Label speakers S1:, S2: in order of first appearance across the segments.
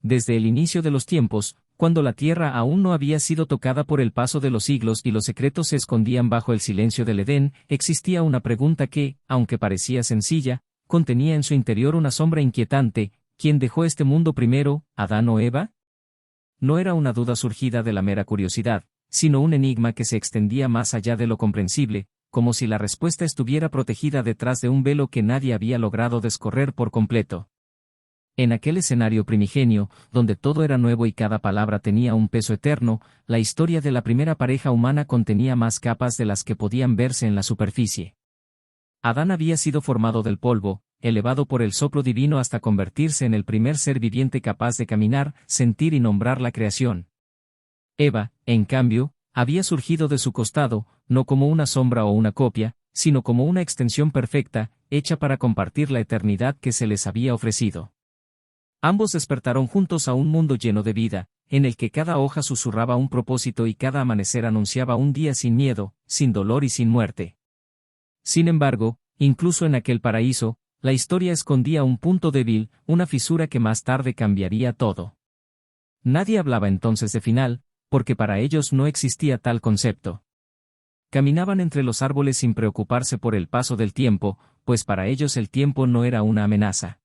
S1: Desde el inicio de los tiempos, cuando la tierra aún no había sido tocada por el paso de los siglos y los secretos se escondían bajo el silencio del Edén, existía una pregunta que, aunque parecía sencilla, contenía en su interior una sombra inquietante: ¿quién dejó este mundo primero, Adán o Eva? No era una duda surgida de la mera curiosidad, sino un enigma que se extendía más allá de lo comprensible, como si la respuesta estuviera protegida detrás de un velo que nadie había logrado descorrer por completo. En aquel escenario primigenio, donde todo era nuevo y cada palabra tenía un peso eterno, la historia de la primera pareja humana contenía más capas de las que podían verse en la superficie. Adán había sido formado del polvo, elevado por el soplo divino hasta convertirse en el primer ser viviente capaz de caminar, sentir y nombrar la creación. Eva, en cambio, había surgido de su costado, no como una sombra o una copia, sino como una extensión perfecta, hecha para compartir la eternidad que se les había ofrecido. Ambos despertaron juntos a un mundo lleno de vida, en el que cada hoja susurraba un propósito y cada amanecer anunciaba un día sin miedo, sin dolor y sin muerte. Sin embargo, incluso en aquel paraíso, la historia escondía un punto débil, una fisura que más tarde cambiaría todo. Nadie hablaba entonces de final, porque para ellos no existía tal concepto. Caminaban entre los árboles sin preocuparse por el paso del tiempo, pues para ellos el tiempo no era una amenaza.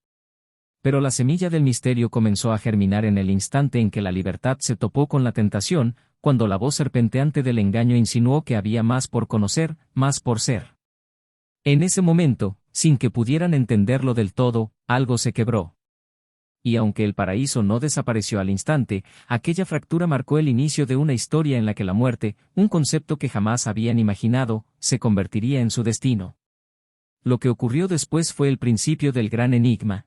S1: Pero la semilla del misterio comenzó a germinar en el instante en que la libertad se topó con la tentación, cuando la voz serpenteante del engaño insinuó que había más por conocer, más por ser. En ese momento, sin que pudieran entenderlo del todo, algo se quebró. Y aunque el paraíso no desapareció al instante, aquella fractura marcó el inicio de una historia en la que la muerte, un concepto que jamás habían imaginado, se convertiría en su destino. Lo que ocurrió después fue el principio del gran enigma.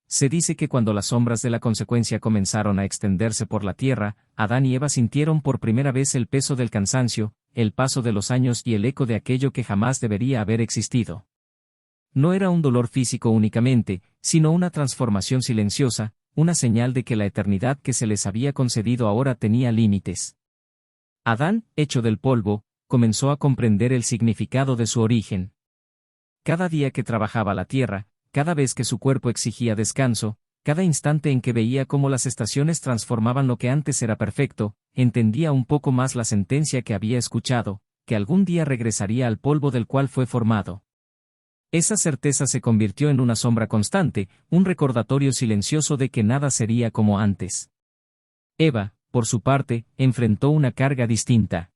S1: Se dice que cuando las sombras de la consecuencia comenzaron a extenderse por la tierra, Adán y Eva sintieron por primera vez el peso del cansancio, el paso de los años y el eco de aquello que jamás debería haber existido. No era un dolor físico únicamente, sino una transformación silenciosa, una señal de que la eternidad que se les había concedido ahora tenía límites. Adán, hecho del polvo, comenzó a comprender el significado de su origen. Cada día que trabajaba la tierra, cada vez que su cuerpo exigía descanso, cada instante en que veía cómo las estaciones transformaban lo que antes era perfecto, entendía un poco más la sentencia que había escuchado, que algún día regresaría al polvo del cual fue formado. Esa certeza se convirtió en una sombra constante, un recordatorio silencioso de que nada sería como antes. Eva, por su parte, enfrentó una carga distinta.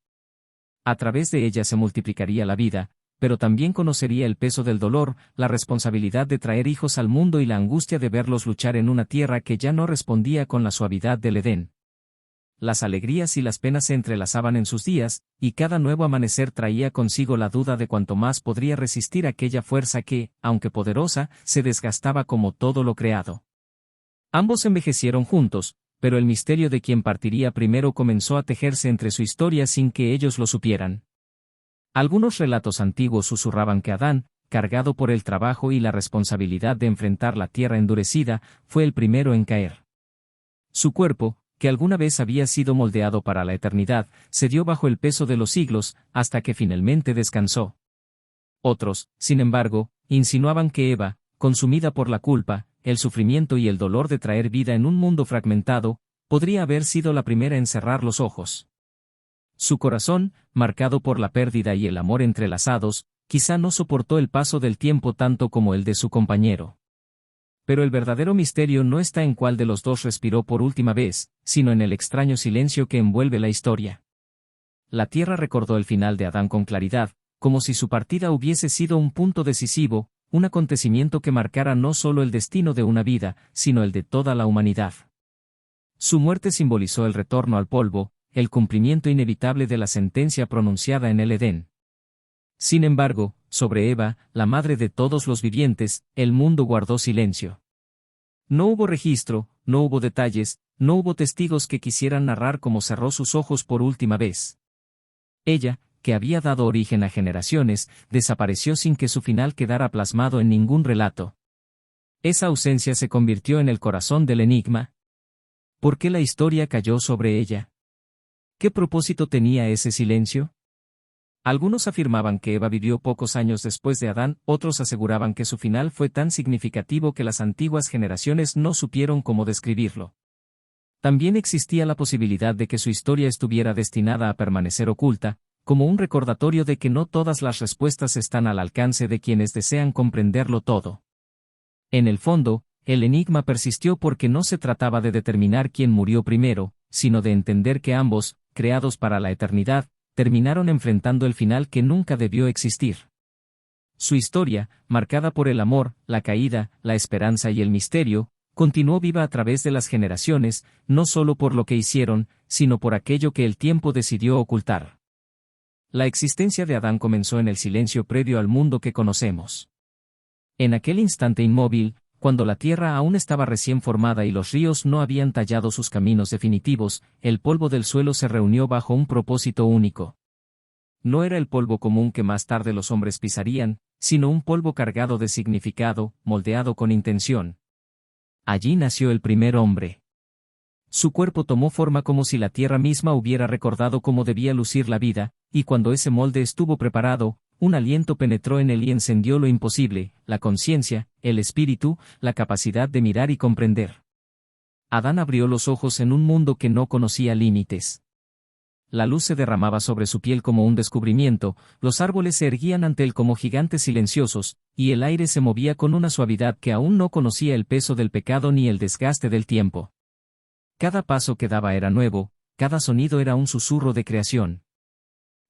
S1: A través de ella se multiplicaría la vida, pero también conocería el peso del dolor, la responsabilidad de traer hijos al mundo y la angustia de verlos luchar en una tierra que ya no respondía con la suavidad del Edén. Las alegrías y las penas se entrelazaban en sus días, y cada nuevo amanecer traía consigo la duda de cuánto más podría resistir aquella fuerza que, aunque poderosa, se desgastaba como todo lo creado. Ambos envejecieron juntos, pero el misterio de quién partiría primero comenzó a tejerse entre su historia sin que ellos lo supieran. Algunos relatos antiguos susurraban que Adán, cargado por el trabajo y la responsabilidad de enfrentar la tierra endurecida, fue el primero en caer. Su cuerpo, que alguna vez había sido moldeado para la eternidad, cedió bajo el peso de los siglos, hasta que finalmente descansó. Otros, sin embargo, insinuaban que Eva, consumida por la culpa, el sufrimiento y el dolor de traer vida en un mundo fragmentado, podría haber sido la primera en cerrar los ojos. Su corazón, marcado por la pérdida y el amor entrelazados, quizá no soportó el paso del tiempo tanto como el de su compañero. Pero el verdadero misterio no está en cuál de los dos respiró por última vez, sino en el extraño silencio que envuelve la historia. La tierra recordó el final de Adán con claridad, como si su partida hubiese sido un punto decisivo, un acontecimiento que marcara no solo el destino de una vida, sino el de toda la humanidad. Su muerte simbolizó el retorno al polvo, el cumplimiento inevitable de la sentencia pronunciada en el Edén. Sin embargo, sobre Eva, la madre de todos los vivientes, el mundo guardó silencio. No hubo registro, no hubo detalles, no hubo testigos que quisieran narrar cómo cerró sus ojos por última vez. Ella, que había dado origen a generaciones, desapareció sin que su final quedara plasmado en ningún relato. Esa ausencia se convirtió en el corazón del enigma. ¿Por qué la historia cayó sobre ella? ¿Qué propósito tenía ese silencio? Algunos afirmaban que Eva vivió pocos años después de Adán, otros aseguraban que su final fue tan significativo que las antiguas generaciones no supieron cómo describirlo. También existía la posibilidad de que su historia estuviera destinada a permanecer oculta, como un recordatorio de que no todas las respuestas están al alcance de quienes desean comprenderlo todo. En el fondo, el enigma persistió porque no se trataba de determinar quién murió primero, sino de entender que ambos, creados para la eternidad, terminaron enfrentando el final que nunca debió existir. Su historia, marcada por el amor, la caída, la esperanza y el misterio, continuó viva a través de las generaciones, no solo por lo que hicieron, sino por aquello que el tiempo decidió ocultar. La existencia de Adán comenzó en el silencio previo al mundo que conocemos. En aquel instante inmóvil, cuando la tierra aún estaba recién formada y los ríos no habían tallado sus caminos definitivos, el polvo del suelo se reunió bajo un propósito único. No era el polvo común que más tarde los hombres pisarían, sino un polvo cargado de significado, moldeado con intención. Allí nació el primer hombre. Su cuerpo tomó forma como si la tierra misma hubiera recordado cómo debía lucir la vida, y cuando ese molde estuvo preparado, un aliento penetró en él y encendió lo imposible, la conciencia, el espíritu, la capacidad de mirar y comprender. Adán abrió los ojos en un mundo que no conocía límites. La luz se derramaba sobre su piel como un descubrimiento, los árboles se erguían ante él como gigantes silenciosos, y el aire se movía con una suavidad que aún no conocía el peso del pecado ni el desgaste del tiempo. Cada paso que daba era nuevo, cada sonido era un susurro de creación.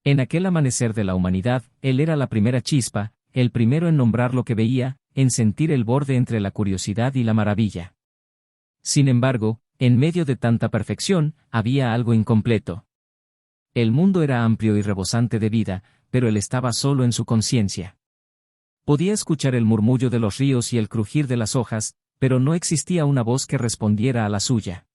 S1: En aquel amanecer de la humanidad, él era la primera chispa, el primero en nombrar lo que veía, en sentir el borde entre la curiosidad y la maravilla. Sin embargo, en medio de tanta perfección, había algo incompleto. El mundo era amplio y rebosante de vida, pero él estaba solo en su conciencia. Podía escuchar el murmullo de los ríos y el crujir de las hojas, pero no existía una voz que respondiera a la suya.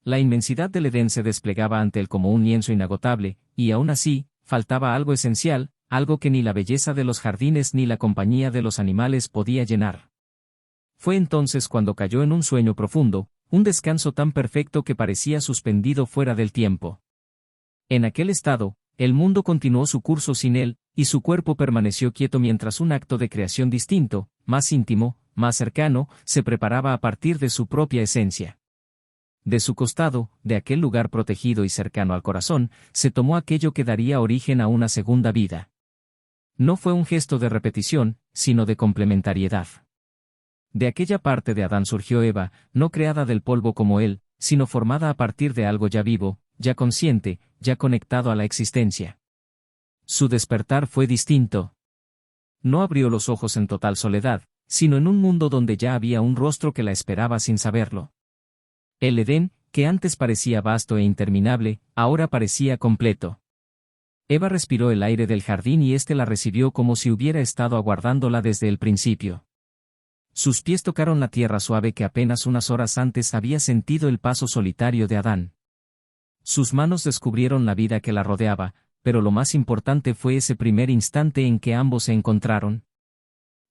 S1: La inmensidad del Edén se desplegaba ante él como un lienzo inagotable, y aún así, faltaba algo esencial, algo que ni la belleza de los jardines ni la compañía de los animales podía llenar. Fue entonces cuando cayó en un sueño profundo, un descanso tan perfecto que parecía suspendido fuera del tiempo. En aquel estado, el mundo continuó su curso sin él, y su cuerpo permaneció quieto mientras un acto de creación distinto, más íntimo, más cercano, se preparaba a partir de su propia esencia. De su costado, de aquel lugar protegido y cercano al corazón, se tomó aquello que daría origen a una segunda vida. No fue un gesto de repetición, sino de complementariedad. De aquella parte de Adán surgió Eva, no creada del polvo como él, sino formada a partir de algo ya vivo, ya consciente, ya conectado a la existencia. Su despertar fue distinto. No abrió los ojos en total soledad, sino en un mundo donde ya había un rostro que la esperaba sin saberlo. El Edén, que antes parecía vasto e interminable, ahora parecía completo. Eva respiró el aire del jardín y éste la recibió como si hubiera estado aguardándola desde el principio. Sus pies tocaron la tierra suave que apenas unas horas antes había sentido el paso solitario de Adán. Sus manos descubrieron la vida que la rodeaba, pero lo más importante fue ese primer instante en que ambos se encontraron.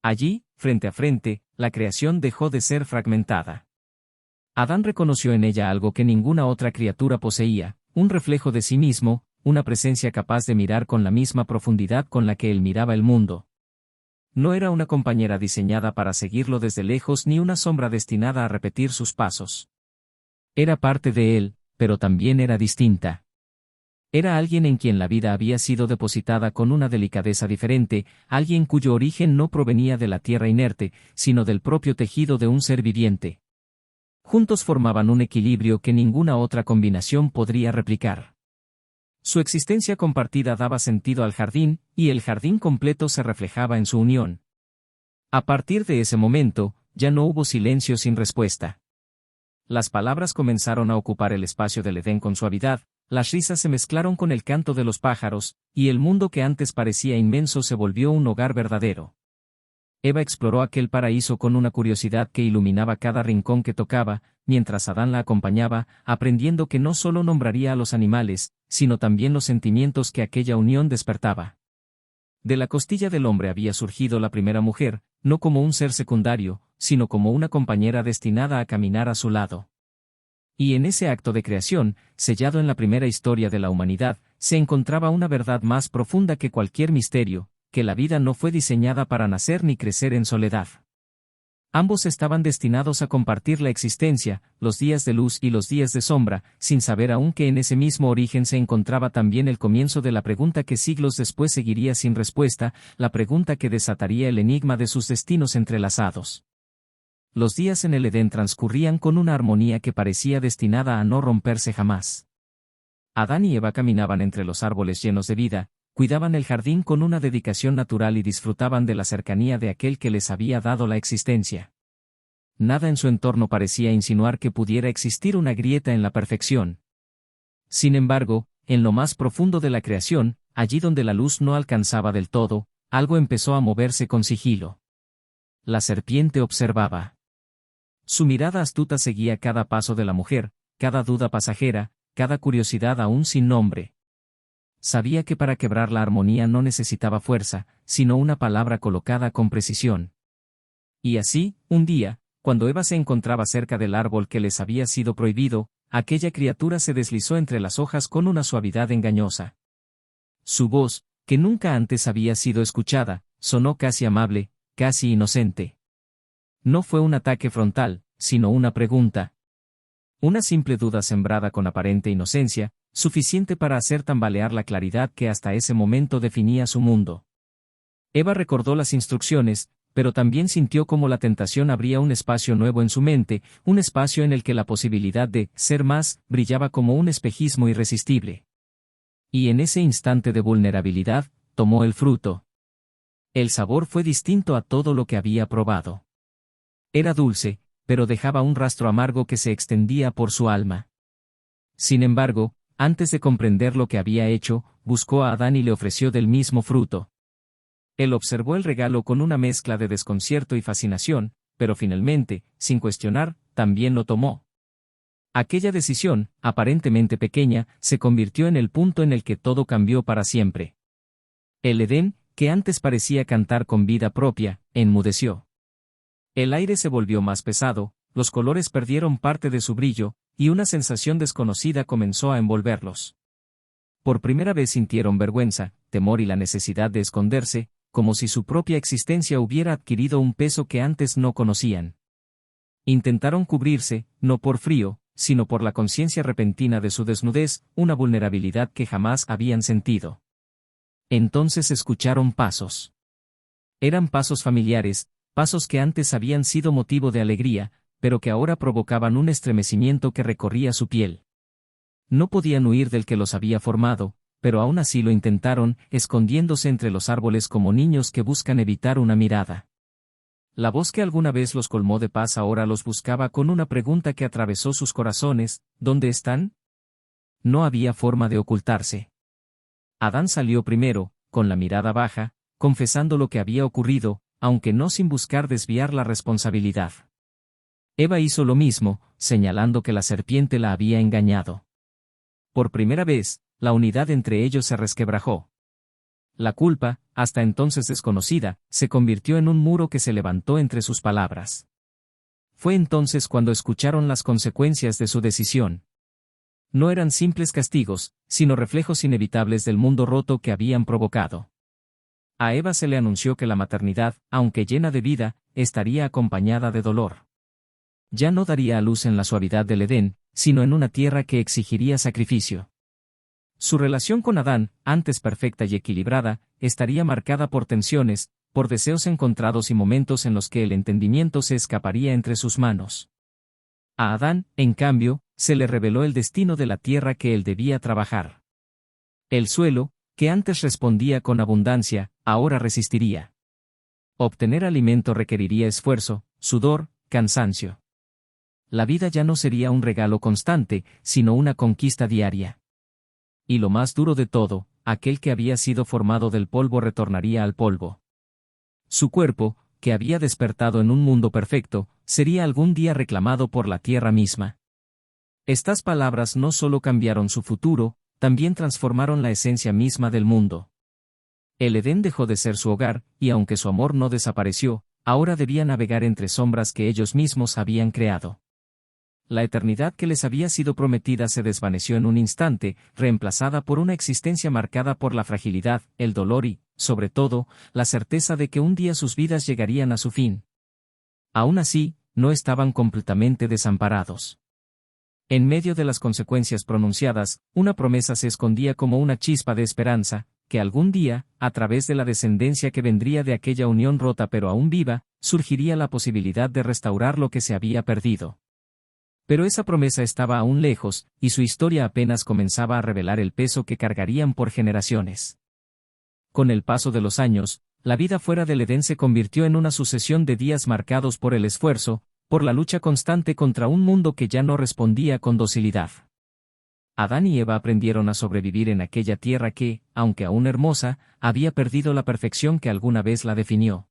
S1: Allí, frente a frente, la creación dejó de ser fragmentada. Adán reconoció en ella algo que ninguna otra criatura poseía, un reflejo de sí mismo, una presencia capaz de mirar con la misma profundidad con la que él miraba el mundo. No era una compañera diseñada para seguirlo desde lejos ni una sombra destinada a repetir sus pasos. Era parte de él, pero también era distinta. Era alguien en quien la vida había sido depositada con una delicadeza diferente, alguien cuyo origen no provenía de la tierra inerte, sino del propio tejido de un ser viviente. Juntos formaban un equilibrio que ninguna otra combinación podría replicar. Su existencia compartida daba sentido al jardín, y el jardín completo se reflejaba en su unión. A partir de ese momento, ya no hubo silencio sin respuesta. Las palabras comenzaron a ocupar el espacio del Edén con suavidad, las risas se mezclaron con el canto de los pájaros, y el mundo que antes parecía inmenso se volvió un hogar verdadero. Eva exploró aquel paraíso con una curiosidad que iluminaba cada rincón que tocaba, mientras Adán la acompañaba, aprendiendo que no solo nombraría a los animales, sino también los sentimientos que aquella unión despertaba. De la costilla del hombre había surgido la primera mujer, no como un ser secundario, sino como una compañera destinada a caminar a su lado. Y en ese acto de creación, sellado en la primera historia de la humanidad, se encontraba una verdad más profunda que cualquier misterio, que la vida no fue diseñada para nacer ni crecer en soledad. Ambos estaban destinados a compartir la existencia, los días de luz y los días de sombra, sin saber aún que en ese mismo origen se encontraba también el comienzo de la pregunta que siglos después seguiría sin respuesta, la pregunta que desataría el enigma de sus destinos entrelazados. Los días en el Edén transcurrían con una armonía que parecía destinada a no romperse jamás. Adán y Eva caminaban entre los árboles llenos de vida, cuidaban el jardín con una dedicación natural y disfrutaban de la cercanía de aquel que les había dado la existencia. Nada en su entorno parecía insinuar que pudiera existir una grieta en la perfección. Sin embargo, en lo más profundo de la creación, allí donde la luz no alcanzaba del todo, algo empezó a moverse con sigilo. La serpiente observaba. Su mirada astuta seguía cada paso de la mujer, cada duda pasajera, cada curiosidad aún sin nombre. Sabía que para quebrar la armonía no necesitaba fuerza, sino una palabra colocada con precisión. Y así, un día, cuando Eva se encontraba cerca del árbol que les había sido prohibido, aquella criatura se deslizó entre las hojas con una suavidad engañosa. Su voz, que nunca antes había sido escuchada, sonó casi amable, casi inocente. No fue un ataque frontal, sino una pregunta. Una simple duda sembrada con aparente inocencia, suficiente para hacer tambalear la claridad que hasta ese momento definía su mundo. Eva recordó las instrucciones, pero también sintió cómo la tentación abría un espacio nuevo en su mente, un espacio en el que la posibilidad de ser más brillaba como un espejismo irresistible. Y en ese instante de vulnerabilidad, tomó el fruto. El sabor fue distinto a todo lo que había probado. Era dulce, pero dejaba un rastro amargo que se extendía por su alma. Sin embargo, antes de comprender lo que había hecho, buscó a Adán y le ofreció del mismo fruto. Él observó el regalo con una mezcla de desconcierto y fascinación, pero finalmente, sin cuestionar, también lo tomó. Aquella decisión, aparentemente pequeña, se convirtió en el punto en el que todo cambió para siempre. El Edén, que antes parecía cantar con vida propia, enmudeció. El aire se volvió más pesado, los colores perdieron parte de su brillo, y una sensación desconocida comenzó a envolverlos. Por primera vez sintieron vergüenza, temor y la necesidad de esconderse, como si su propia existencia hubiera adquirido un peso que antes no conocían. Intentaron cubrirse, no por frío, sino por la conciencia repentina de su desnudez, una vulnerabilidad que jamás habían sentido. Entonces escucharon pasos. Eran pasos familiares, pasos que antes habían sido motivo de alegría, pero que ahora provocaban un estremecimiento que recorría su piel. No podían huir del que los había formado, pero aún así lo intentaron, escondiéndose entre los árboles como niños que buscan evitar una mirada. La voz que alguna vez los colmó de paz ahora los buscaba con una pregunta que atravesó sus corazones: ¿dónde están? No había forma de ocultarse. Adán salió primero, con la mirada baja, confesando lo que había ocurrido, aunque no sin buscar desviar la responsabilidad. Eva hizo lo mismo, señalando que la serpiente la había engañado. Por primera vez, la unidad entre ellos se resquebrajó. La culpa, hasta entonces desconocida, se convirtió en un muro que se levantó entre sus palabras. Fue entonces cuando escucharon las consecuencias de su decisión. No eran simples castigos, sino reflejos inevitables del mundo roto que habían provocado. A Eva se le anunció que la maternidad, aunque llena de vida, estaría acompañada de dolor. Ya no daría a luz en la suavidad del Edén, sino en una tierra que exigiría sacrificio. Su relación con Adán, antes perfecta y equilibrada, estaría marcada por tensiones, por deseos encontrados y momentos en los que el entendimiento se escaparía entre sus manos. A Adán, en cambio, se le reveló el destino de la tierra que él debía trabajar. El suelo, que antes respondía con abundancia, ahora resistiría. Obtener alimento requeriría esfuerzo, sudor, cansancio. La vida ya no sería un regalo constante, sino una conquista diaria. Y lo más duro de todo, aquel que había sido formado del polvo retornaría al polvo. Su cuerpo, que había despertado en un mundo perfecto, sería algún día reclamado por la tierra misma. Estas palabras no solo cambiaron su futuro, también transformaron la esencia misma del mundo. El Edén dejó de ser su hogar, y aunque su amor no desapareció, ahora debía navegar entre sombras que ellos mismos habían creado. La eternidad que les había sido prometida se desvaneció en un instante, reemplazada por una existencia marcada por la fragilidad, el dolor y, sobre todo, la certeza de que un día sus vidas llegarían a su fin. Aún así, no estaban completamente desamparados. En medio de las consecuencias pronunciadas, una promesa se escondía como una chispa de esperanza, que algún día, a través de la descendencia que vendría de aquella unión rota pero aún viva, surgiría la posibilidad de restaurar lo que se había perdido. Pero esa promesa estaba aún lejos, y su historia apenas comenzaba a revelar el peso que cargarían por generaciones. Con el paso de los años, la vida fuera del Edén se convirtió en una sucesión de días marcados por el esfuerzo, por la lucha constante contra un mundo que ya no respondía con docilidad. Adán y Eva aprendieron a sobrevivir en aquella tierra que, aunque aún hermosa, había perdido la perfección que alguna vez la definió.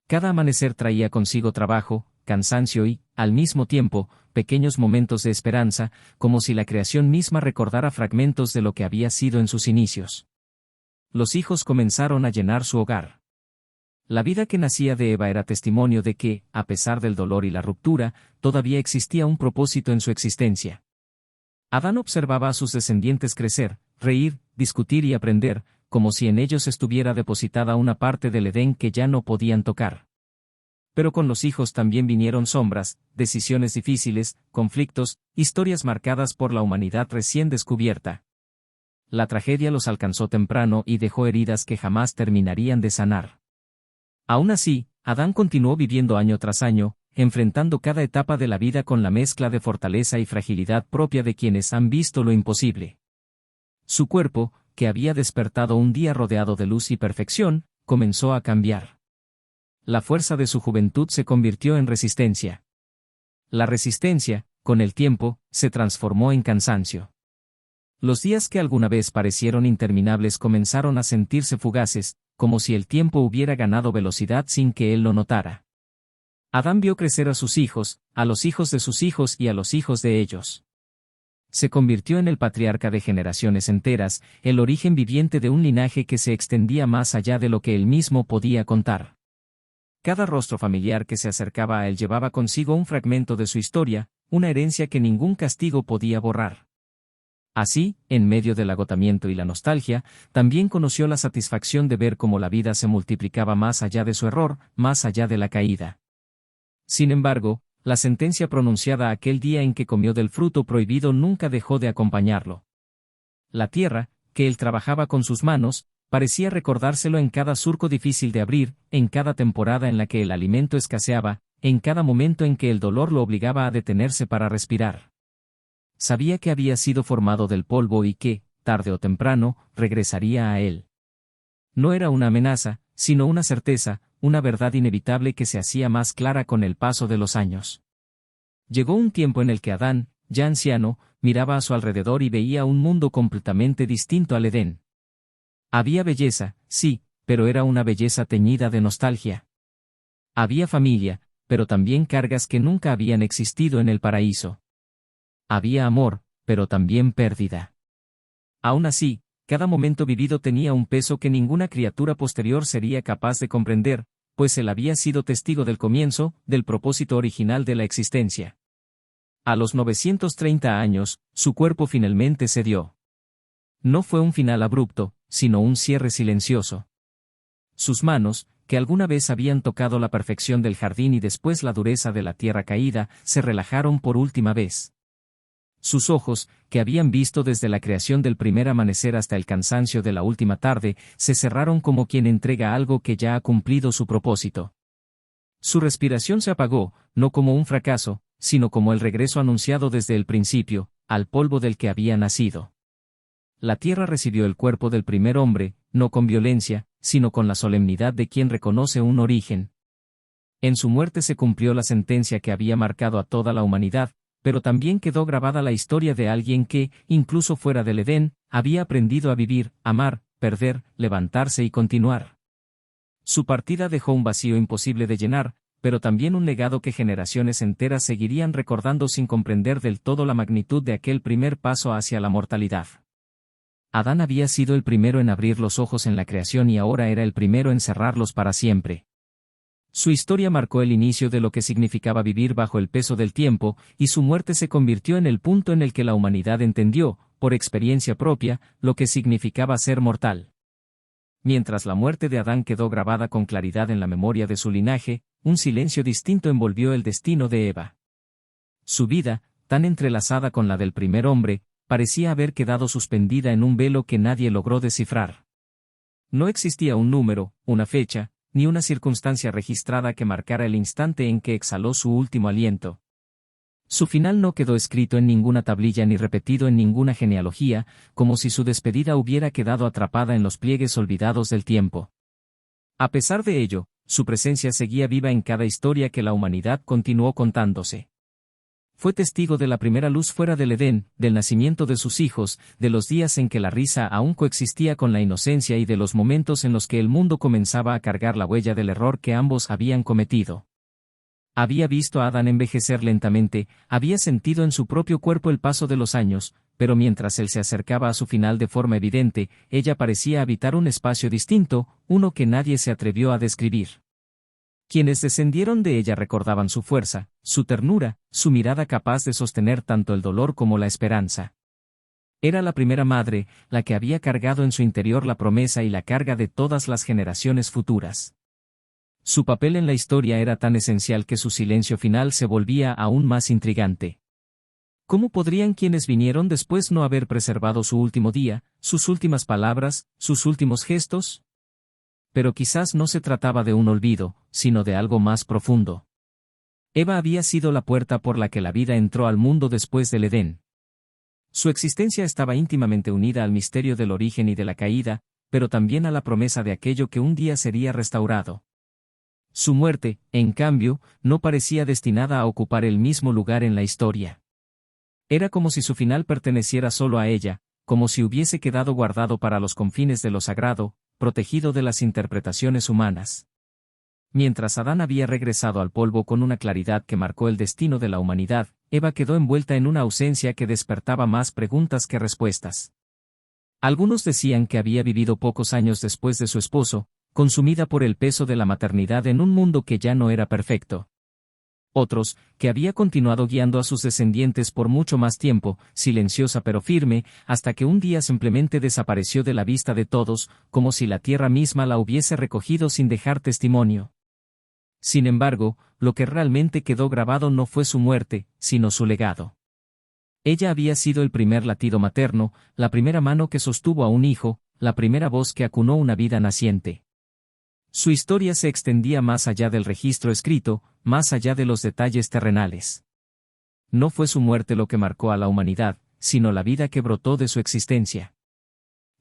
S1: Cada amanecer traía consigo trabajo, cansancio y, al mismo tiempo, pequeños momentos de esperanza, como si la creación misma recordara fragmentos de lo que había sido en sus inicios. Los hijos comenzaron a llenar su hogar. La vida que nacía de Eva era testimonio de que, a pesar del dolor y la ruptura, todavía existía un propósito en su existencia. Adán observaba a sus descendientes crecer, reír, discutir y aprender, como si en ellos estuviera depositada una parte del Edén que ya no podían tocar. Pero con los hijos también vinieron sombras, decisiones difíciles, conflictos, historias marcadas por la humanidad recién descubierta. La tragedia los alcanzó temprano y dejó heridas que jamás terminarían de sanar. Aún así, Adán continuó viviendo año tras año, enfrentando cada etapa de la vida con la mezcla de fortaleza y fragilidad propia de quienes han visto lo imposible. Su cuerpo, que había despertado un día rodeado de luz y perfección, comenzó a cambiar. La fuerza de su juventud se convirtió en resistencia. La resistencia, con el tiempo, se transformó en cansancio. Los días que alguna vez parecieron interminables comenzaron a sentirse fugaces, como si el tiempo hubiera ganado velocidad sin que él lo notara. Adán vio crecer a sus hijos, a los hijos de sus hijos y a los hijos de ellos. Se convirtió en el patriarca de generaciones enteras, el origen viviente de un linaje que se extendía más allá de lo que él mismo podía contar. Cada rostro familiar que se acercaba a él llevaba consigo un fragmento de su historia, una herencia que ningún castigo podía borrar. Así, en medio del agotamiento y la nostalgia, también conoció la satisfacción de ver cómo la vida se multiplicaba más allá de su error, más allá de la caída. Sin embargo, la sentencia pronunciada aquel día en que comió del fruto prohibido nunca dejó de acompañarlo. La tierra, que él trabajaba con sus manos, parecía recordárselo en cada surco difícil de abrir, en cada temporada en la que el alimento escaseaba, en cada momento en que el dolor lo obligaba a detenerse para respirar. Sabía que había sido formado del polvo y que, tarde o temprano, regresaría a él. No era una amenaza, sino una certeza, una verdad inevitable que se hacía más clara con el paso de los años. Llegó un tiempo en el que Adán, ya anciano, miraba a su alrededor y veía un mundo completamente distinto al Edén. Había belleza, sí, pero era una belleza teñida de nostalgia. Había familia, pero también cargas que nunca habían existido en el paraíso. Había amor, pero también pérdida. Aún así, cada momento vivido tenía un peso que ninguna criatura posterior sería capaz de comprender, pues él había sido testigo del comienzo, del propósito original de la existencia. A los 930 años, su cuerpo finalmente cedió. No fue un final abrupto, sino un cierre silencioso. Sus manos, que alguna vez habían tocado la perfección del jardín y después la dureza de la tierra caída, se relajaron por última vez. Sus ojos, que habían visto desde la creación del primer amanecer hasta el cansancio de la última tarde, se cerraron como quien entrega algo que ya ha cumplido su propósito. Su respiración se apagó, no como un fracaso, sino como el regreso anunciado desde el principio, al polvo del que había nacido. La tierra recibió el cuerpo del primer hombre, no con violencia, sino con la solemnidad de quien reconoce un origen. En su muerte se cumplió la sentencia que había marcado a toda la humanidad, pero también quedó grabada la historia de alguien que, incluso fuera del Edén, había aprendido a vivir, amar, perder, levantarse y continuar. Su partida dejó un vacío imposible de llenar, pero también un legado que generaciones enteras seguirían recordando sin comprender del todo la magnitud de aquel primer paso hacia la mortalidad. Adán había sido el primero en abrir los ojos en la creación y ahora era el primero en cerrarlos para siempre. Su historia marcó el inicio de lo que significaba vivir bajo el peso del tiempo, y su muerte se convirtió en el punto en el que la humanidad entendió, por experiencia propia, lo que significaba ser mortal. mientras la muerte de Adán quedó grabada con claridad en la memoria de su linaje, un silencio distinto envolvió el destino de Eva. Su vida, tan entrelazada con la del primer hombre, parecía haber quedado suspendida en un velo que nadie logró descifrar. No existía un número, una fecha, ni una circunstancia registrada que marcara el instante en que exhaló su último aliento. Su final no quedó escrito en ninguna tablilla ni repetido en ninguna genealogía, como si su despedida hubiera quedado atrapada en los pliegues olvidados del tiempo. A pesar de ello, su presencia seguía viva en cada historia que la humanidad continuó contándose. Fue testigo de la primera luz fuera del Edén, del nacimiento de sus hijos, de los días en que la risa aún coexistía con la inocencia y de los momentos en los que el mundo comenzaba a cargar la huella del error que ambos habían cometido. Había visto a Adán envejecer lentamente, había sentido en su propio cuerpo el paso de los años, pero mientras él se acercaba a su final de forma evidente, ella parecía habitar un espacio distinto, uno que nadie se atrevió a describir. Quienes descendieron de ella recordaban su fuerza, su ternura, su mirada capaz de sostener tanto el dolor como la esperanza. Era la primera madre, la que había cargado en su interior la promesa y la carga de todas las generaciones futuras. Su papel en la historia era tan esencial que su silencio final se volvía aún más intrigante. ¿Cómo podrían quienes vinieron después no haber preservado su último día, sus últimas palabras, sus últimos gestos? Pero quizás no se trataba de un olvido, sino de algo más profundo. Eva había sido la puerta por la que la vida entró al mundo después del Edén. Su existencia estaba íntimamente unida al misterio del origen y de la caída, pero también a la promesa de aquello que un día sería restaurado. Su muerte, en cambio, no parecía destinada a ocupar el mismo lugar en la historia. Era como si su final perteneciera solo a ella, como si hubiese quedado guardado para los confines de lo sagrado, protegido de las interpretaciones humanas. Mientras Adán había regresado al polvo con una claridad que marcó el destino de la humanidad, Eva quedó envuelta en una ausencia que despertaba más preguntas que respuestas. Algunos decían que había vivido pocos años después de su esposo, consumida por el peso de la maternidad en un mundo que ya no era perfecto. Otros, que había continuado guiando a sus descendientes por mucho más tiempo, silenciosa pero firme, hasta que un día simplemente desapareció de la vista de todos, como si la tierra misma la hubiese recogido sin dejar testimonio. Sin embargo, lo que realmente quedó grabado no fue su muerte, sino su legado. Ella había sido el primer latido materno, la primera mano que sostuvo a un hijo, la primera voz que acunó una vida naciente. Su historia se extendía más allá del registro escrito, más allá de los detalles terrenales. No fue su muerte lo que marcó a la humanidad, sino la vida que brotó de su existencia.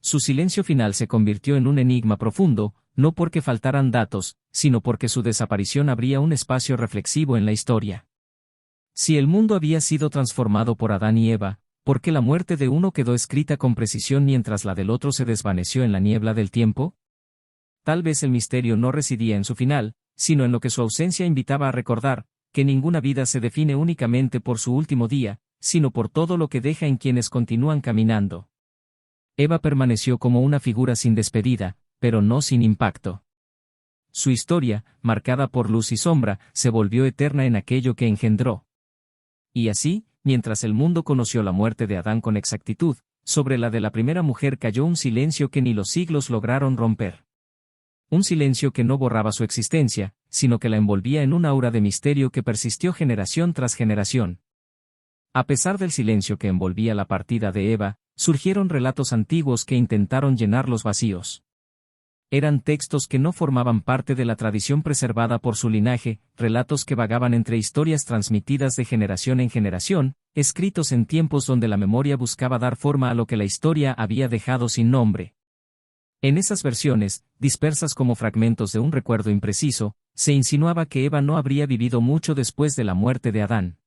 S1: Su silencio final se convirtió en un enigma profundo, no porque faltaran datos, sino porque su desaparición abría un espacio reflexivo en la historia. Si el mundo había sido transformado por Adán y Eva, ¿por qué la muerte de uno quedó escrita con precisión mientras la del otro se desvaneció en la niebla del tiempo? Tal vez el misterio no residía en su final, sino en lo que su ausencia invitaba a recordar, que ninguna vida se define únicamente por su último día, sino por todo lo que deja en quienes continúan caminando. Eva permaneció como una figura sin despedida, pero no sin impacto. Su historia, marcada por luz y sombra, se volvió eterna en aquello que engendró. Y así, mientras el mundo conoció la muerte de Adán con exactitud, sobre la de la primera mujer cayó un silencio que ni los siglos lograron romper. Un silencio que no borraba su existencia, sino que la envolvía en un aura de misterio que persistió generación tras generación. A pesar del silencio que envolvía la partida de Eva, surgieron relatos antiguos que intentaron llenar los vacíos. Eran textos que no formaban parte de la tradición preservada por su linaje, relatos que vagaban entre historias transmitidas de generación en generación, escritos en tiempos donde la memoria buscaba dar forma a lo que la historia había dejado sin nombre. En esas versiones, dispersas como fragmentos de un recuerdo impreciso, se insinuaba que Eva no habría vivido mucho después de la muerte de Adán.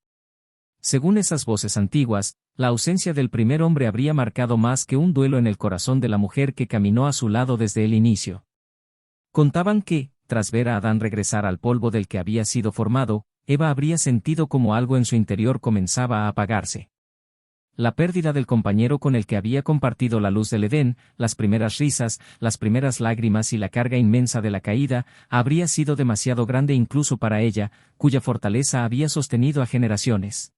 S1: Según esas voces antiguas, la ausencia del primer hombre habría marcado más que un duelo en el corazón de la mujer que caminó a su lado desde el inicio. Contaban que, tras ver a Adán regresar al polvo del que había sido formado, Eva habría sentido como algo en su interior comenzaba a apagarse. La pérdida del compañero con el que había compartido la luz del Edén, las primeras risas, las primeras lágrimas y la carga inmensa de la caída, habría sido demasiado grande incluso para ella, cuya fortaleza había sostenido a generaciones.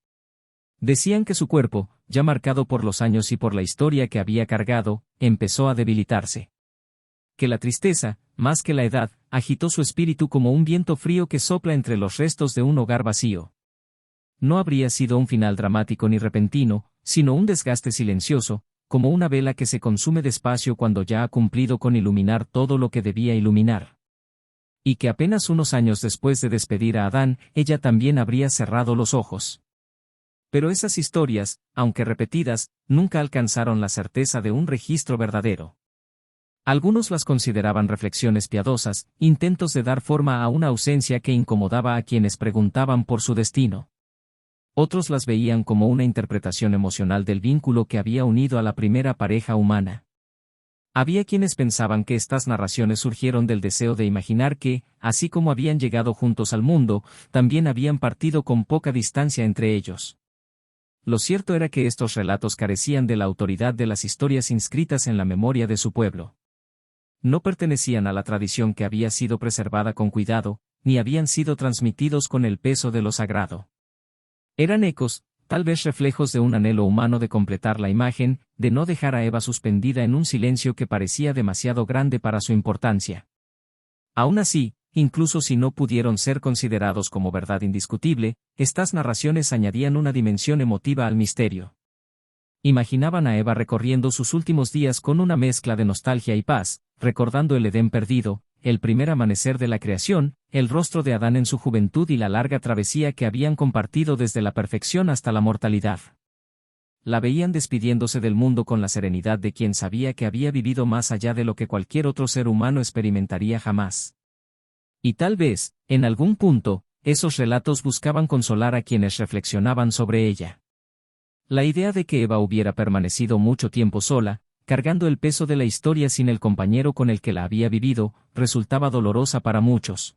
S1: Decían que su cuerpo, ya marcado por los años y por la historia que había cargado, empezó a debilitarse. que la tristeza, más que la edad, agitó su espíritu como un viento frío que sopla entre los restos de un hogar vacío. No habría sido un final dramático ni repentino, sino un desgaste silencioso, como una vela que se consume despacio cuando ya ha cumplido con iluminar todo lo que debía iluminar. Y que apenas unos años después de despedir a Adán, ella también habría cerrado los ojos. Pero esas historias, aunque repetidas, nunca alcanzaron la certeza de un registro verdadero. Algunos las consideraban reflexiones piadosas, intentos de dar forma a una ausencia que incomodaba a quienes preguntaban por su destino. Otros las veían como una interpretación emocional del vínculo que había unido a la primera pareja humana. Había quienes pensaban que estas narraciones surgieron del deseo de imaginar que, así como habían llegado juntos al mundo, también habían partido con poca distancia entre ellos. Lo cierto era que estos relatos carecían de la autoridad de las historias inscritas en la memoria de su pueblo. No pertenecían a la tradición que había sido preservada con cuidado, ni habían sido transmitidos con el peso de lo sagrado. Eran ecos, tal vez reflejos de un anhelo humano de completar la imagen, de no dejar a Eva suspendida en un silencio que parecía demasiado grande para su importancia. Aún así, incluso si no pudieron ser considerados como verdad indiscutible, estas narraciones añadían una dimensión emotiva al misterio. Imaginaban a Eva recorriendo sus últimos días con una mezcla de nostalgia y paz, recordando el Edén perdido, el primer amanecer de la creación, el rostro de Adán en su juventud y la larga travesía que habían compartido desde la perfección hasta la mortalidad. La veían despidiéndose del mundo con la serenidad de quien sabía que había vivido más allá de lo que cualquier otro ser humano experimentaría jamás. Y tal vez, en algún punto, esos relatos buscaban consolar a quienes reflexionaban sobre ella. La idea de que Eva hubiera permanecido mucho tiempo sola, cargando el peso de la historia sin el compañero con el que la había vivido, resultaba dolorosa para muchos.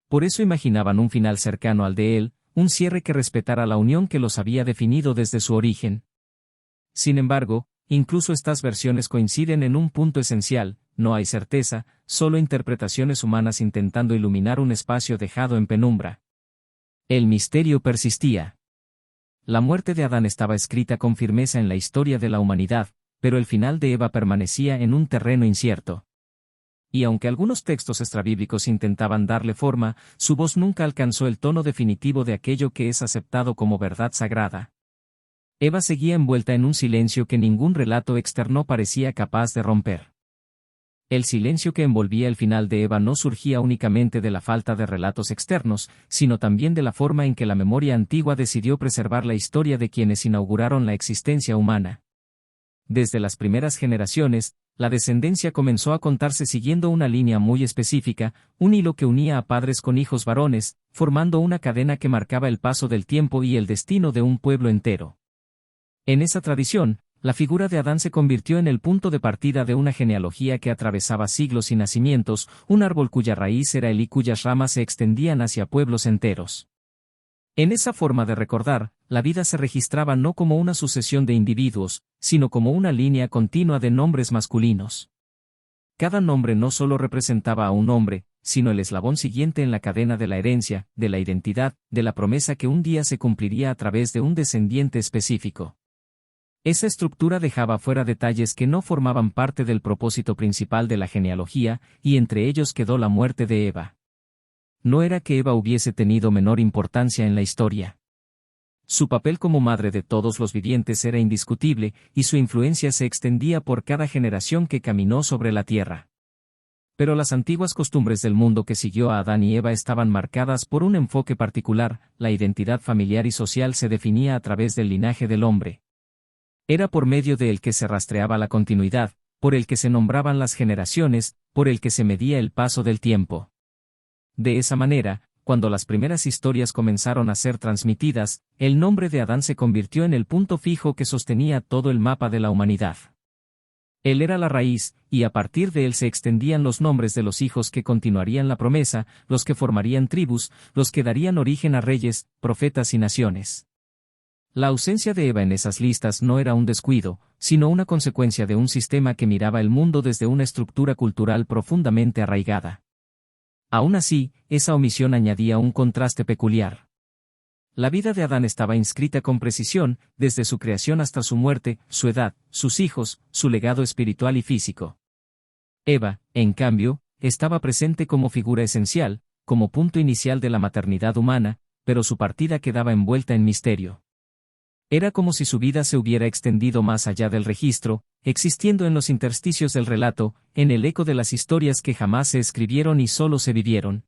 S1: Por eso imaginaban un final cercano al de él, un cierre que respetara la unión que los había definido desde su origen. Sin embargo, incluso estas versiones coinciden en un punto esencial: no hay certeza, solo interpretaciones humanas intentando iluminar un espacio dejado en penumbra. El misterio persistía. La muerte de Adán estaba escrita con firmeza en la historia de la humanidad, pero el final de Eva permanecía en un terreno incierto. Y aunque algunos textos extrabíblicos intentaban darle forma, su voz nunca alcanzó el tono definitivo de aquello que es aceptado como verdad sagrada. Eva seguía envuelta en un silencio que ningún relato externo parecía capaz de romper. El silencio que envolvía el final de Eva no surgía únicamente de la falta de relatos externos, sino también de la forma en que la memoria antigua decidió preservar la historia de quienes inauguraron la existencia humana. Desde las primeras generaciones, la descendencia comenzó a contarse siguiendo una línea muy específica, un hilo que unía a padres con hijos varones, formando una cadena que marcaba el paso del tiempo y el destino de un pueblo entero. En esa tradición, la figura de Adán se convirtió en el punto de partida de una genealogía que atravesaba siglos y nacimientos, un árbol cuya raíz era él y cuyas ramas se extendían hacia pueblos enteros. En esa forma de recordar, la vida se registraba no como una sucesión de individuos, sino como una línea continua de nombres masculinos. Cada nombre no solo representaba a un hombre, sino el eslabón siguiente en la cadena de la herencia, de la identidad, de la promesa que un día se cumpliría a través de un descendiente específico. Esa estructura dejaba fuera detalles que no formaban parte del propósito principal de la genealogía, y entre ellos quedó la muerte de Eva. No era que Eva hubiese tenido menor importancia en la historia. Su papel como madre de todos los vivientes era indiscutible, y su influencia se extendía por cada generación que caminó sobre la tierra. Pero las antiguas costumbres del mundo que siguió a Adán y Eva estaban marcadas por un enfoque particular: la identidad familiar y social se definía a través del linaje del hombre. Era por medio de él que se rastreaba la continuidad, por el que se nombraban las generaciones, por el que se medía el paso del tiempo. De esa manera, cuando las primeras historias comenzaron a ser transmitidas, el nombre de Adán se convirtió en el punto fijo que sostenía todo el mapa de la humanidad. Él era la raíz, y a partir de él se extendían los nombres de los hijos que continuarían la promesa, los que formarían tribus, los que darían origen a reyes, profetas y naciones. La ausencia de Eva en esas listas no era un descuido, sino una consecuencia de un sistema que miraba el mundo desde una estructura cultural profundamente arraigada. Aún así, esa omisión añadía un contraste peculiar. La vida de Adán estaba inscrita con precisión, desde su creación hasta su muerte, su edad, sus hijos, su legado espiritual y físico. Eva, en cambio, estaba presente como figura esencial, como punto inicial de la maternidad humana, pero su partida quedaba envuelta en misterio. Era como si su vida se hubiera extendido más allá del registro, existiendo en los intersticios del relato, en el eco de las historias que jamás se escribieron y solo se vivieron.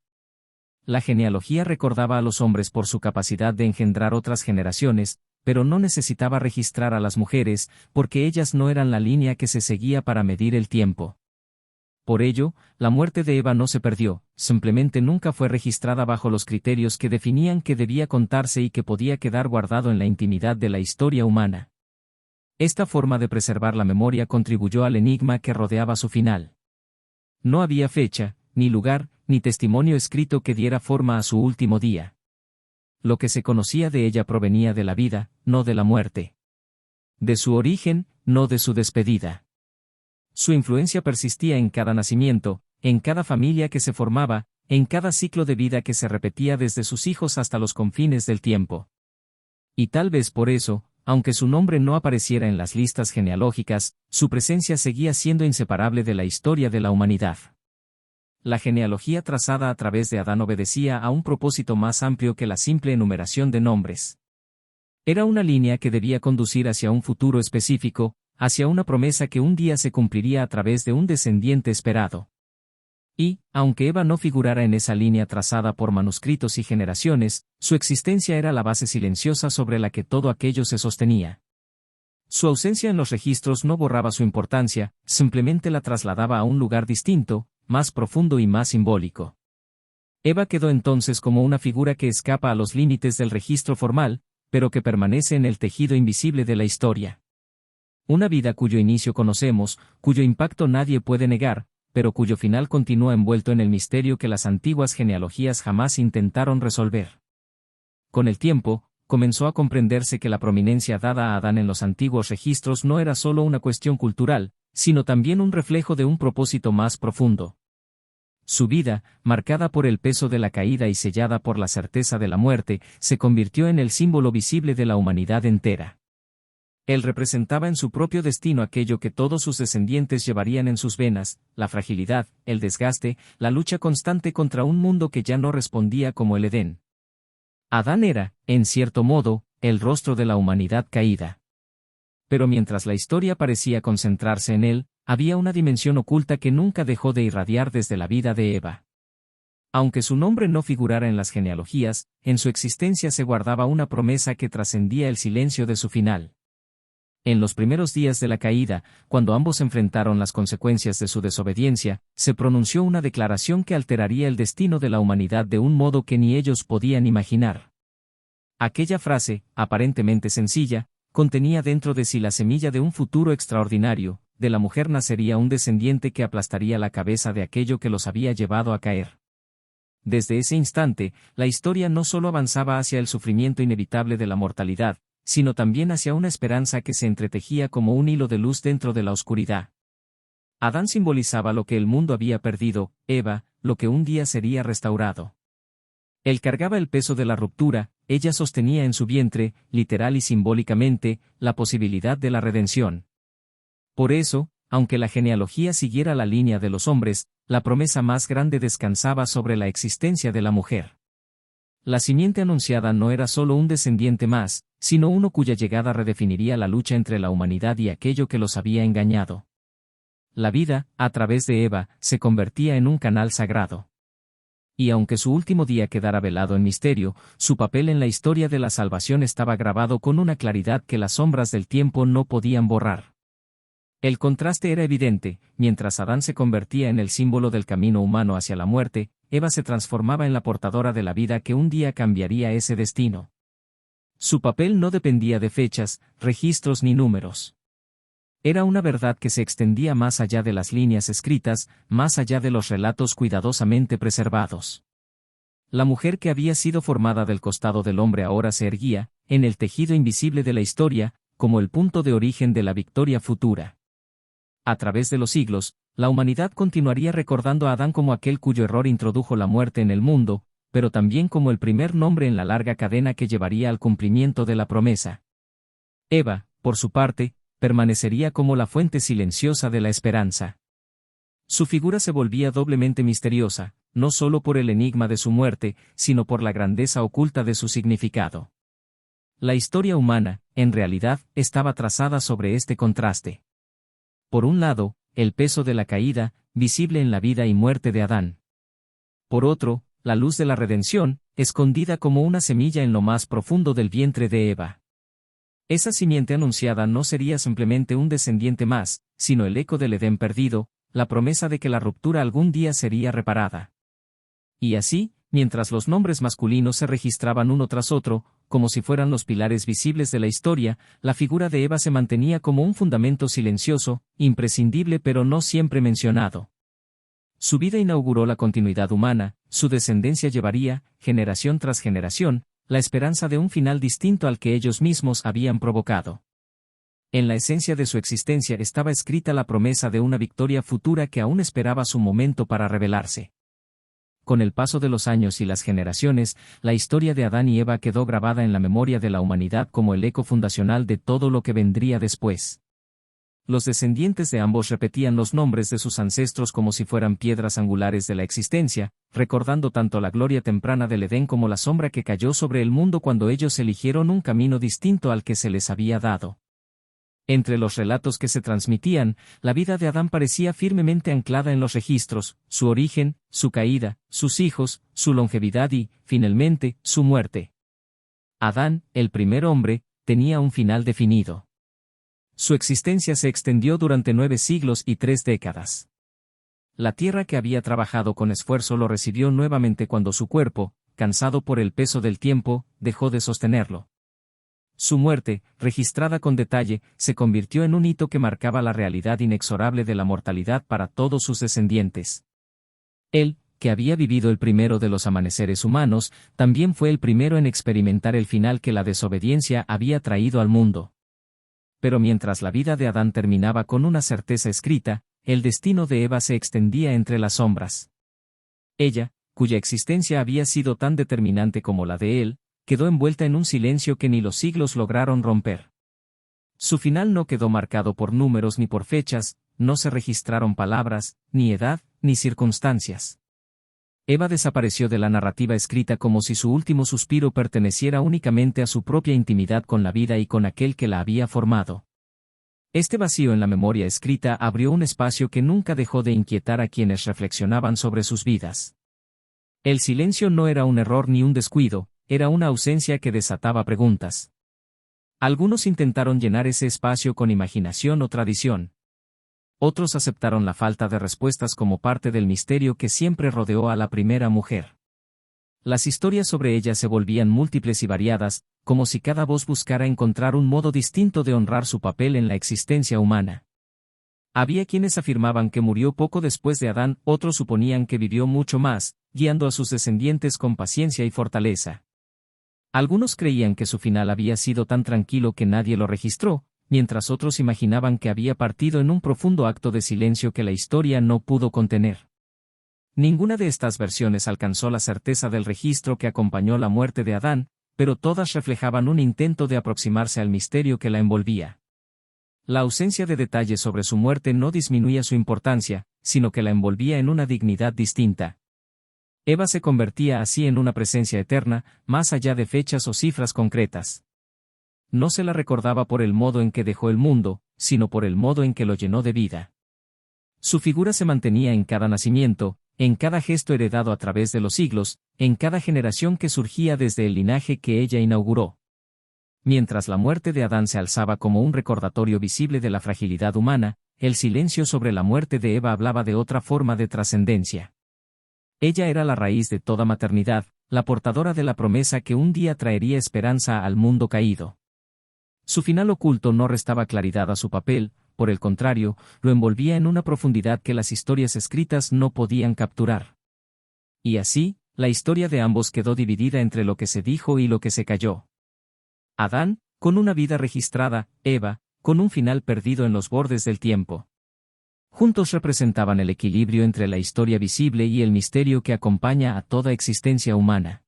S1: La genealogía recordaba a los hombres por su capacidad de engendrar otras generaciones, pero no necesitaba registrar a las mujeres, porque ellas no eran la línea que se seguía para medir el tiempo. Por ello, la muerte de Eva no se perdió, simplemente nunca fue registrada bajo los criterios que definían que debía contarse y que podía quedar guardado en la intimidad de la historia humana. Esta forma de preservar la memoria contribuyó al enigma que rodeaba su final. No había fecha, ni lugar, ni testimonio escrito que diera forma a su último día. Lo que se conocía de ella provenía de la vida, no de la muerte. De su origen, no de su despedida. Su influencia persistía en cada nacimiento, en cada familia que se formaba, en cada ciclo de vida que se repetía desde sus hijos hasta los confines del tiempo. Y tal vez por eso, aunque su nombre no apareciera en las listas genealógicas, su presencia seguía siendo inseparable de la historia de la humanidad. La genealogía trazada a través de Adán obedecía a un propósito más amplio que la simple enumeración de nombres. Era una línea que debía conducir hacia un futuro específico, hacia una promesa que un día se cumpliría a través de un descendiente esperado. Y, aunque Eva no figurara en esa línea trazada por manuscritos y generaciones, su existencia era la base silenciosa sobre la que todo aquello se sostenía. Su ausencia en los registros no borraba su importancia, simplemente la trasladaba a un lugar distinto, más profundo y más simbólico. Eva quedó entonces como una figura que escapa a los límites del registro formal, pero que permanece en el tejido invisible de la historia. Una vida cuyo inicio conocemos, cuyo impacto nadie puede negar, pero cuyo final continúa envuelto en el misterio que las antiguas genealogías jamás intentaron resolver. Con el tiempo, comenzó a comprenderse que la prominencia dada a Adán en los antiguos registros no era solo una cuestión cultural, sino también un reflejo de un propósito más profundo. Su vida, marcada por el peso de la caída y sellada por la certeza de la muerte, se convirtió en el símbolo visible de la humanidad entera. Él representaba en su propio destino aquello que todos sus descendientes llevarían en sus venas, la fragilidad, el desgaste, la lucha constante contra un mundo que ya no respondía como el Edén. Adán era, en cierto modo, el rostro de la humanidad caída. Pero mientras la historia parecía concentrarse en él, había una dimensión oculta que nunca dejó de irradiar desde la vida de Eva. Aunque su nombre no figurara en las genealogías, en su existencia se guardaba una promesa que trascendía el silencio de su final. En los primeros días de la caída, cuando ambos enfrentaron las consecuencias de su desobediencia, se pronunció una declaración que alteraría el destino de la humanidad de un modo que ni ellos podían imaginar. Aquella frase, aparentemente sencilla, contenía dentro de sí la semilla de un futuro extraordinario. De la mujer nacería un descendiente que aplastaría la cabeza de aquello que los había llevado a caer. Desde ese instante, la historia no solo avanzaba hacia el sufrimiento inevitable de la mortalidad, sino también hacia una esperanza que se entretejía como un hilo de luz dentro de la oscuridad. Adán simbolizaba lo que el mundo había perdido, Eva, lo que un día sería restaurado. Él cargaba el peso de la ruptura, ella sostenía en su vientre, literal y simbólicamente, la posibilidad de la redención. Por eso, aunque la genealogía siguiera la línea de los hombres, la promesa más grande descansaba sobre la existencia de la mujer. La simiente anunciada no era solo un descendiente más, sino uno cuya llegada redefiniría la lucha entre la humanidad y aquello que los había engañado. La vida, a través de Eva, se convertía en un canal sagrado. Y aunque su último día quedara velado en misterio, su papel en la historia de la salvación estaba grabado con una claridad que las sombras del tiempo no podían borrar. El contraste era evidente, mientras Adán se convertía en el símbolo del camino humano hacia la muerte, Eva se transformaba en la portadora de la vida que un día cambiaría ese destino. Su papel no dependía de fechas, registros ni números. Era una verdad que se extendía más allá de las líneas escritas, más allá de los relatos cuidadosamente preservados. La mujer que había sido formada del costado del hombre ahora se erguía, en el tejido invisible de la historia, como el punto de origen de la victoria futura. A través de los siglos, la humanidad continuaría recordando a Adán como aquel cuyo error introdujo la muerte en el mundo, pero también como el primer nombre en la larga cadena que llevaría al cumplimiento de la promesa. Eva, por su parte, permanecería como la fuente silenciosa de la esperanza. Su figura se volvía doblemente misteriosa, no solo por el enigma de su muerte, sino por la grandeza oculta de su significado. La historia humana, en realidad, estaba trazada sobre este contraste. Por un lado, el peso de la caída, visible en la vida y muerte de Adán. Por otro, la luz de la redención, escondida como una semilla en lo más profundo del vientre de Eva. Esa simiente anunciada no sería simplemente un descendiente más, sino el eco del Edén perdido, la promesa de que la ruptura algún día sería reparada. Y así, mientras los nombres masculinos se registraban uno tras otro, como si fueran los pilares visibles de la historia, la figura de Eva se mantenía como un fundamento silencioso, imprescindible pero no siempre mencionado. Su vida inauguró la continuidad humana, su descendencia llevaría, generación tras generación, la esperanza de un final distinto al que ellos mismos habían provocado. En la esencia de su existencia estaba escrita la promesa de una victoria futura que aún esperaba su momento para revelarse. Con el paso de los años y las generaciones, la historia de Adán y Eva quedó grabada en la memoria de la humanidad como el eco fundacional de todo lo que vendría después. Los descendientes de ambos repetían los nombres de sus ancestros como si fueran piedras angulares de la existencia, recordando tanto la gloria temprana del Edén como la sombra que cayó sobre el mundo cuando ellos eligieron un camino distinto al que se les había dado. Entre los relatos que se transmitían, la vida de Adán parecía firmemente anclada en los registros, su origen, su caída, sus hijos, su longevidad y, finalmente, su muerte. Adán, el primer hombre, tenía un final definido. Su existencia se extendió durante 9 siglos y 3 décadas. La tierra que había trabajado con esfuerzo lo recibió nuevamente cuando su cuerpo, cansado por el peso del tiempo, dejó de sostenerlo. Su muerte, registrada con detalle, se convirtió en un hito que marcaba la realidad inexorable de la mortalidad para todos sus descendientes. Él, que había vivido el primero de los amaneceres humanos, también fue el primero en experimentar el final que la desobediencia había traído al mundo. Pero mientras la vida de Adán terminaba con una certeza escrita, el destino de Eva se extendía entre las sombras. Ella, cuya existencia había sido tan determinante como la de él, quedó envuelta en un silencio que ni los siglos lograron romper. Su final no quedó marcado por números ni por fechas, no se registraron palabras, ni edad, ni circunstancias. Eva desapareció de la narrativa escrita como si su último suspiro perteneciera únicamente a su propia intimidad con la vida y con aquel que la había formado. Este vacío en la memoria escrita abrió un espacio que nunca dejó de inquietar a quienes reflexionaban sobre sus vidas. El silencio no era un error ni un descuido, era una ausencia que desataba preguntas. Algunos intentaron llenar ese espacio con imaginación o tradición. Otros aceptaron la falta de respuestas como parte del misterio que siempre rodeó a la primera mujer. Las historias sobre ella se volvían múltiples y variadas, como si cada voz buscara encontrar un modo distinto de honrar su papel en la existencia humana. Había quienes afirmaban que murió poco después de Adán, otros suponían que vivió mucho más, guiando a sus descendientes con paciencia y fortaleza. Algunos creían que su final había sido tan tranquilo que nadie lo registró, mientras otros imaginaban que había partido en un profundo acto de silencio que la historia no pudo contener. Ninguna de estas versiones alcanzó la certeza del registro que acompañó la muerte de Adán, pero todas reflejaban un intento de aproximarse al misterio que la envolvía. La ausencia de detalles sobre su muerte no disminuía su importancia, sino que la envolvía en una dignidad distinta. Eva se convertía así en una presencia eterna, más allá de fechas o cifras concretas. No se la recordaba por el modo en que dejó el mundo, sino por el modo en que lo llenó de vida. Su figura se mantenía en cada nacimiento, en cada gesto heredado a través de los siglos, en cada generación que surgía desde el linaje que ella inauguró. Mientras la muerte de Adán se alzaba como un recordatorio visible de la fragilidad humana, el silencio sobre la muerte de Eva hablaba de otra forma de trascendencia. Ella era la raíz de toda maternidad, la portadora de la promesa que un día traería esperanza al mundo caído. Su final oculto no restaba claridad a su papel, por el contrario, lo envolvía en una profundidad que las historias escritas no podían capturar. Y así, la historia de ambos quedó dividida entre lo que se dijo y lo que se calló. Adán, con una vida registrada, Eva, con un final perdido en los bordes del tiempo. Juntos representaban el equilibrio entre la historia visible y el misterio que acompaña a toda existencia humana.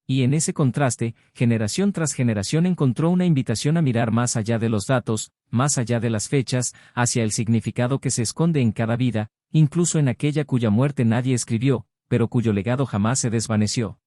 S1: Y en ese contraste, generación tras generación encontró una invitación a mirar más allá de los datos, más allá de las fechas, hacia el significado que se esconde en cada vida, incluso en aquella cuya muerte nadie escribió, pero cuyo legado jamás se desvaneció.